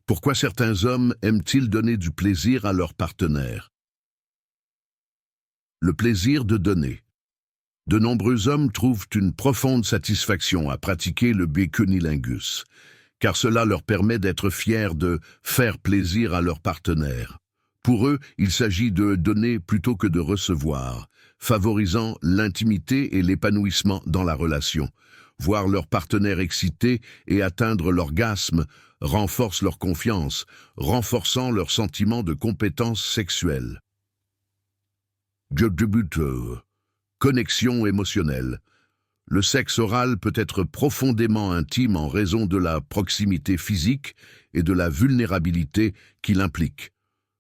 Pourquoi certains hommes aiment-ils donner du plaisir à leur partenaire? Le plaisir de donner. De nombreux hommes trouvent une profonde satisfaction à pratiquer le cunnilingus, car cela leur permet d'être fiers de faire plaisir à leur partenaire. Pour eux, il s'agit de donner plutôt que de recevoir, favorisant l'intimité et l'épanouissement dans la relation. Voir leur partenaire excité et atteindre l'orgasme renforce leur confiance, renforçant leur sentiment de compétence sexuelle. Connexion émotionnelle. Le sexe oral peut être profondément intime en raison de la proximité physique et de la vulnérabilité qu'il implique.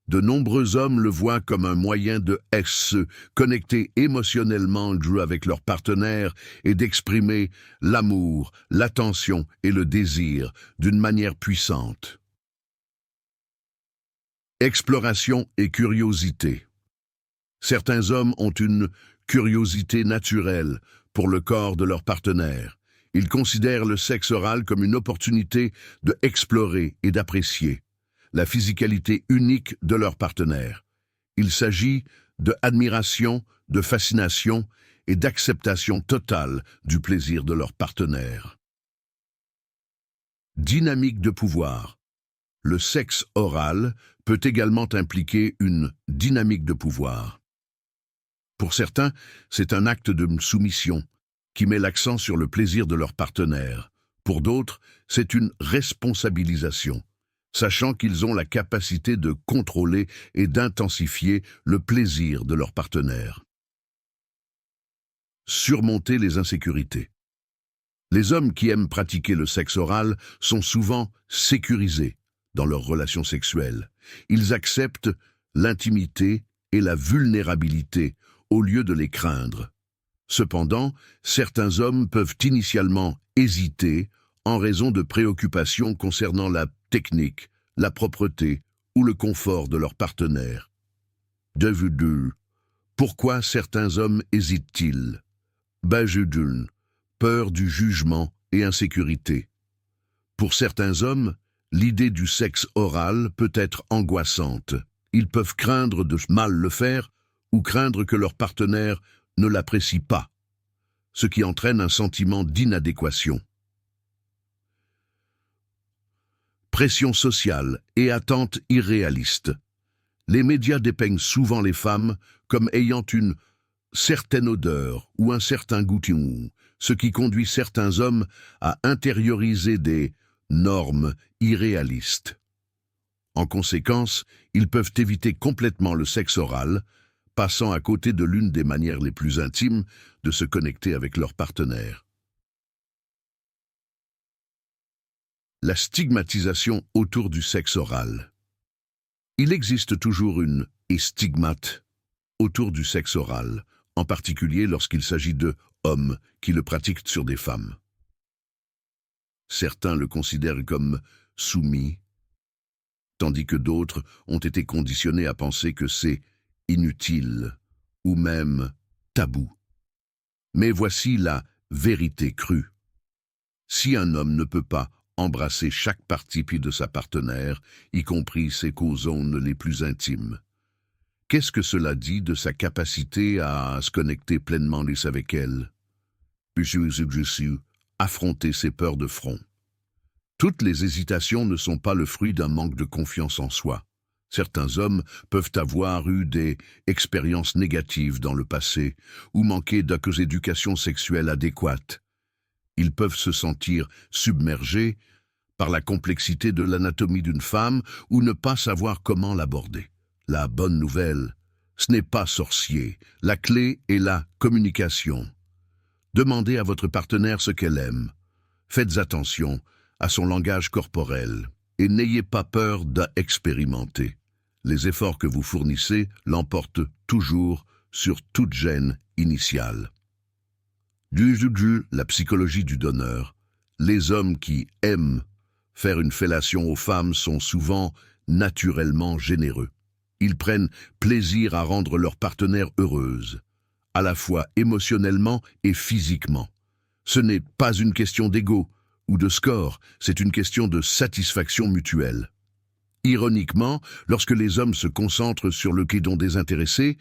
De nombreux hommes le voient comme un moyen de se connecter émotionnellement avec leur partenaire et d'exprimer l'amour, l'attention et le désir d'une manière puissante. Exploration et curiosité. Certains hommes ont une curiosité naturelle pour le corps de leur partenaire. Ils considèrent le sexe oral comme une opportunité de explorer et d'apprécier la physicalité unique de leur partenaire. Il s'agit de admiration, de fascination et d'acceptation totale du plaisir de leur partenaire. Dynamique de pouvoir. Le sexe oral peut également impliquer une dynamique de pouvoir. Pour certains, c'est un acte de soumission qui met l'accent sur le plaisir de leur partenaire. Pour d'autres, c'est une responsabilisation, sachant qu'ils ont la capacité de contrôler et d'intensifier le plaisir de leur partenaire. Surmonter les insécurités. Les hommes qui aiment pratiquer le sexe oral sont souvent sécurisés dans leurs relations sexuelles. Ils acceptent l'intimité et la vulnérabilité au lieu de les craindre. Cependant, certains hommes peuvent initialement hésiter en raison de préoccupations concernant la technique, la propreté ou le confort de leur partenaire. Pourquoi certains hommes hésitent-ils? Peur du jugement et insécurité. Pour certains hommes, l'idée du sexe oral peut être angoissante. Ils peuvent craindre de mal le faire ou craindre que leur partenaire ne l'apprécie pas, ce qui entraîne un sentiment d'inadéquation. Pression sociale et attentes irréalistes. Les médias dépeignent souvent les femmes comme ayant une certaine odeur ou un certain goût, ce qui conduit certains hommes à intérioriser des normes irréalistes. En conséquence, ils peuvent éviter complètement le sexe oral, passant à côté de l'une des manières les plus intimes de se connecter avec leur partenaire. La stigmatisation autour du sexe oral. Il existe toujours une stigmate autour du sexe oral, en particulier lorsqu'il s'agit de hommes qui le pratiquent sur des femmes. Certains le considèrent comme soumis, tandis que d'autres ont été conditionnés à penser que c'est inutile ou même tabou. Mais voici la vérité crue. Si un homme ne peut pas embrasser chaque partie de sa partenaire, y compris ses zones les plus intimes, qu'est-ce que cela dit de sa capacité à se connecter pleinement avec elle? Affronter ses peurs de front. Toutes les hésitations ne sont pas le fruit d'un manque de confiance en soi. Certains hommes peuvent avoir eu des expériences négatives dans le passé ou manquer d'éducation sexuelle adéquate. Ils peuvent se sentir submergés par la complexité de l'anatomie d'une femme ou ne pas savoir comment l'aborder. La bonne nouvelle, ce n'est pas sorcier. La clé est la communication. Demandez à votre partenaire ce qu'elle aime. Faites attention à son langage corporel et n'ayez pas peur d'expérimenter. Les efforts que vous fournissez l'emportent toujours sur toute gêne initiale. La psychologie du donneur. Les hommes qui aiment faire une fellation aux femmes sont souvent naturellement généreux. Ils prennent plaisir à rendre leur partenaire heureuse, à la fois émotionnellement et physiquement. Ce n'est pas une question d'ego. ou de score, c'est une question de satisfaction mutuelle. Ironiquement, lorsque les hommes se concentrent sur le guédon désintéressé,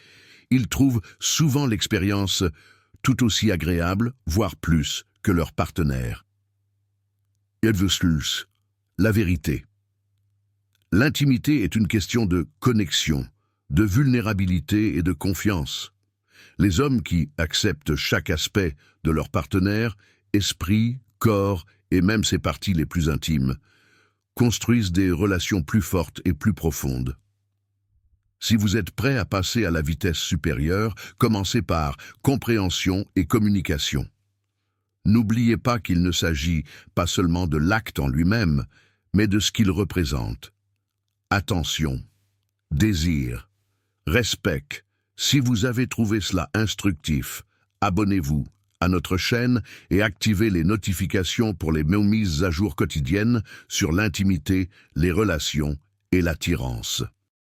ils trouvent souvent l'expérience tout aussi agréable, voire plus, que leur partenaire. La vérité. L'intimité est une question de connexion, de vulnérabilité et de confiance. Les hommes qui acceptent chaque aspect de leur partenaire, esprit, corps et même ses parties les plus intimes, construisent des relations plus fortes et plus profondes. Si vous êtes prêt à passer à la vitesse supérieure, commencez par compréhension et communication. N'oubliez pas qu'il ne s'agit pas seulement de l'acte en lui-même, mais de ce qu'il représente. Attention, désir, respect. Si vous avez trouvé cela instructif, abonnez-vous à notre chaîne et activez les notifications pour les mises à jour quotidiennes sur l'intimité, les relations et l'attirance.